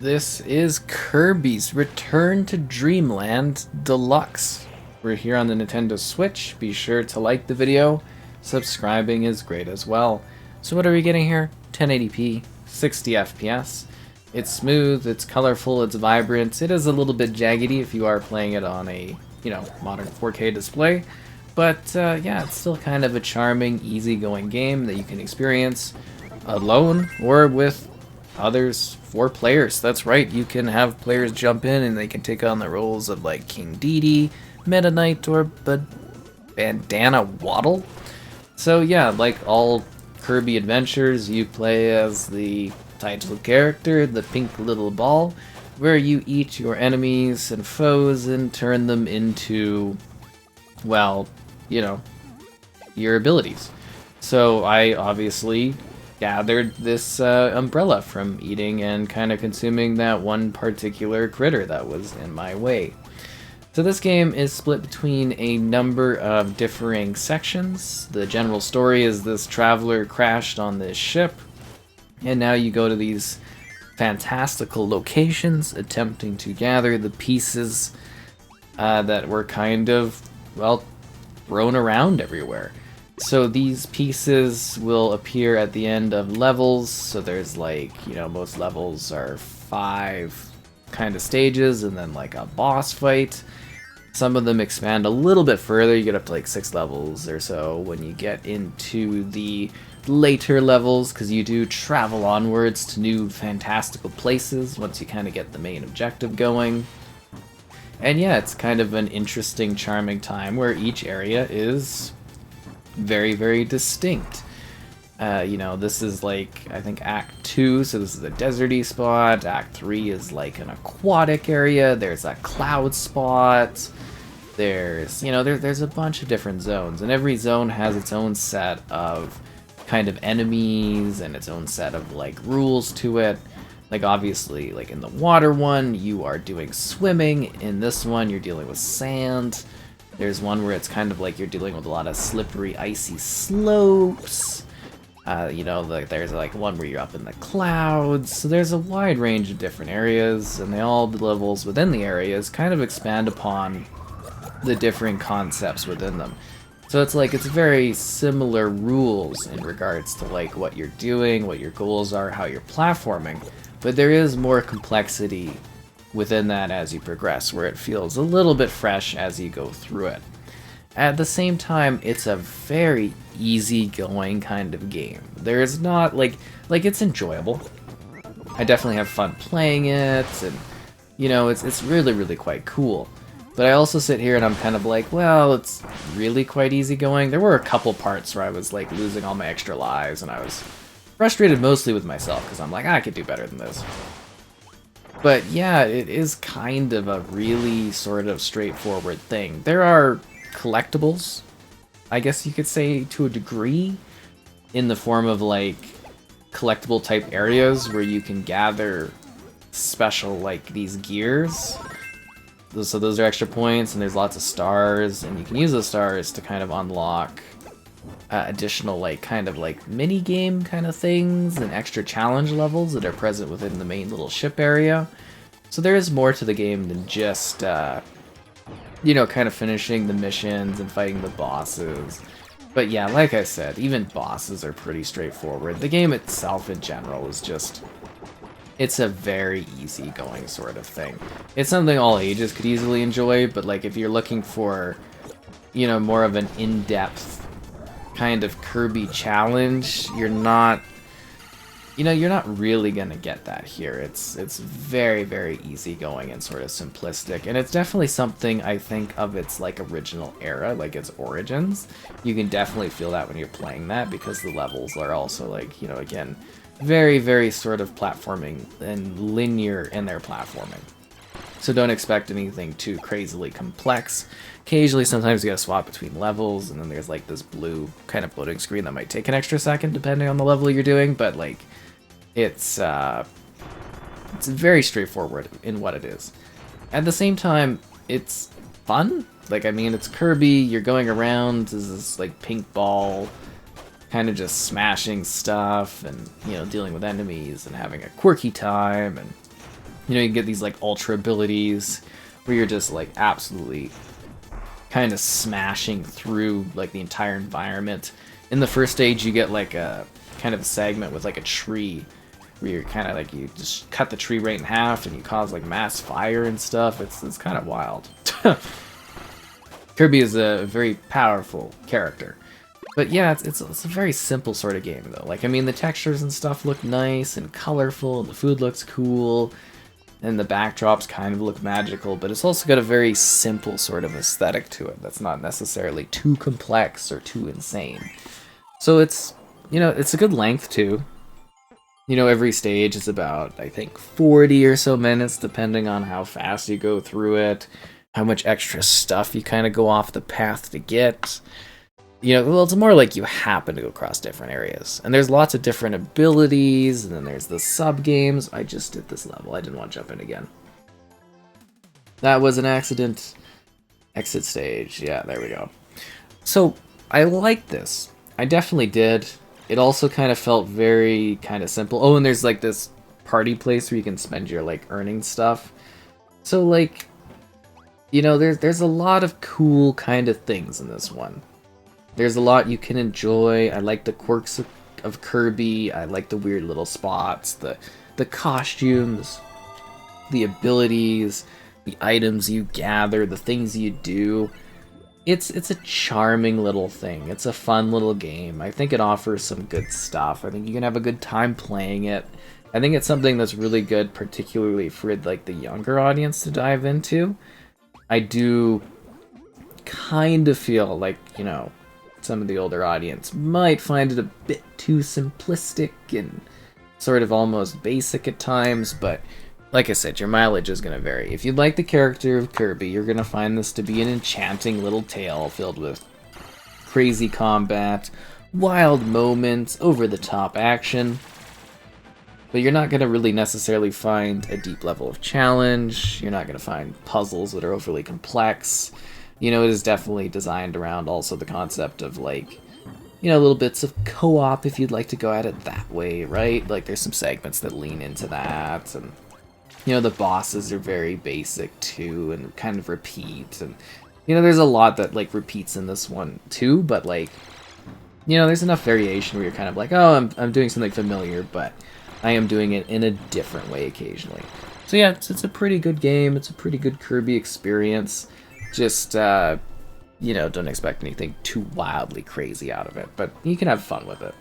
This is Kirby's Return to Dreamland Deluxe. We're here on the Nintendo Switch. Be sure to like the video. Subscribing is great as well. So what are we getting here? 1080p, 60 FPS. It's smooth, it's colorful, it's vibrant. It is a little bit jaggedy if you are playing it on a, modern 4K display. But yeah, it's still kind of a charming, easygoing game that you can experience alone or with others, 4 players. That's right, you can have players jump in and they can take on the roles of like King Dedede, Meta Knight, or Bandana Waddle. So yeah, like all Kirby adventures, you play as the title character, the pink little ball, where you eat your enemies and foes and turn them into, well, your abilities. So I obviously gathered this umbrella from eating and kind of consuming that one particular critter that was in my way. So this game is split between a number of differing sections. The general story is this traveler crashed on this ship, and now you go to these fantastical locations attempting to gather the pieces that were kind of, well, thrown around everywhere. So these pieces will appear at the end of levels. So there's like, most levels are 5 kind of stages and then like a boss fight. Some of them expand a little bit further. You get up to like 6 levels or so when you get into the later levels, because you do travel onwards to new fantastical places once you kind of get the main objective going. And yeah, it's kind of an interesting, charming time where each area is very, very distinct. This is like, I think Act 2, so this is a deserty spot. Act 3 is like an aquatic area. There's a cloud spot. There's, there's a bunch of different zones, and every zone has its own set of kind of enemies and its own set of like rules to it. Like obviously, like in the water one, you are doing swimming. In this one, you're dealing with sand. There's one where it's kind of like you're dealing with a lot of slippery, icy slopes. There's like one where you're up in the clouds. So there's a wide range of different areas, and all the levels within the areas kind of expand upon the differing concepts within them. So it's very similar rules in regards to like what you're doing, what your goals are, how you're platforming, but there is more complexity within that as you progress, where it feels a little bit fresh as you go through it. At the same time, it's a very easygoing kind of game. There's not it's enjoyable. I definitely have fun playing it, and it's really, really quite cool. But I also sit here and I'm kind of like, well, it's really quite easygoing. There were a couple parts where I was like losing all my extra lives, and I was frustrated mostly with myself because I'm like, I could do better than this. But yeah, it is kind of a really sort of straightforward thing. There are collectibles, I guess you could say, to a degree, in the form of like collectible type areas where you can gather special like these gears. So those are extra points, and there's lots of stars, and you can use those stars to kind of unlock additional mini game kind of things and extra challenge levels that are present within the main little ship area. So there is more to the game than just kind of finishing the missions and fighting the bosses. But yeah, like I said, even bosses are pretty straightforward. The game itself in general is just, it's a very easygoing sort of thing. It's something all ages could easily enjoy, but like if you're looking for more of an in-depth kind of Kirby challenge, you're not really gonna get that here. It's very, very easygoing and sort of simplistic, and it's definitely something I think of its like original era, like its origins. You can definitely feel that when you're playing that, because the levels are also like, again, very, very sort of platforming and linear in their platforming. So don't expect anything too crazily complex. Occasionally, sometimes you gotta swap between levels, and then there's like this blue kind of loading screen that might take an extra second depending on the level you're doing, but like it's very straightforward in what it is. At the same time, it's fun. It's Kirby, you're going around as this like pink ball, kind of just smashing stuff and, dealing with enemies and having a quirky time, and You know, you get these like ultra abilities where you're just like absolutely kind of smashing through like the entire environment. In the first stage, you get like a kind of a segment with like a tree where you're kind of like, you just cut the tree right in half and you cause like mass fire and stuff. It's kind of wild. Kirby is a very powerful character. But yeah, it's a very simple sort of game though. Like, I mean, the textures and stuff look nice and colorful, and the food looks cool, and the backdrops kind of look magical, but it's also got a very simple sort of aesthetic to it that's not necessarily too complex or too insane. So it's, you know, it's a good length too. You know, every stage is about, I think, 40 or so minutes, depending on how fast you go through it, how much extra stuff you kind of go off the path to get. You know, well, it's more like you happen to go across different areas. And there's lots of different abilities, and then there's the sub-games. I just did this level. I didn't want to jump in again. That was an accident. Exit stage. Yeah, there we go. So, I liked this. I definitely did. It also kind of felt very kind of simple. Oh, and there's like this party place where you can spend your like earning stuff. So, like, you know, there's a lot of cool kind of things in this one. There's a lot you can enjoy. I like the quirks of Kirby. I like the weird little spots, the costumes, the abilities, the items you gather, the things you do. It's a charming little thing. It's a fun little game. I think it offers some good stuff. I think you can have a good time playing it. I think it's something that's really good, particularly for like the younger audience to dive into. I do kind of feel like, you know, some of the older audience might find it a bit too simplistic and sort of almost basic at times, but like I said, your mileage is going to vary. If you like the character of Kirby, you're going to find this to be an enchanting little tale filled with crazy combat, wild moments, over-the-top action, but you're not going to really necessarily find a deep level of challenge. You're not going to find puzzles that are overly complex. You know, it is definitely designed around also the concept of, like, you know, little bits of co-op if you'd like to go at it that way, right? Like, there's some segments that lean into that, and, you know, the bosses are very basic, too, and kind of repeat, and, you know, there's a lot that, like, repeats in this one, too, but, like, you know, there's enough variation where you're kind of like, oh, I'm doing something familiar, but I am doing it in a different way occasionally. So, yeah, it's a pretty good game. It's a pretty good Kirby experience. Just, you know, don't expect anything too wildly crazy out of it, but you can have fun with it.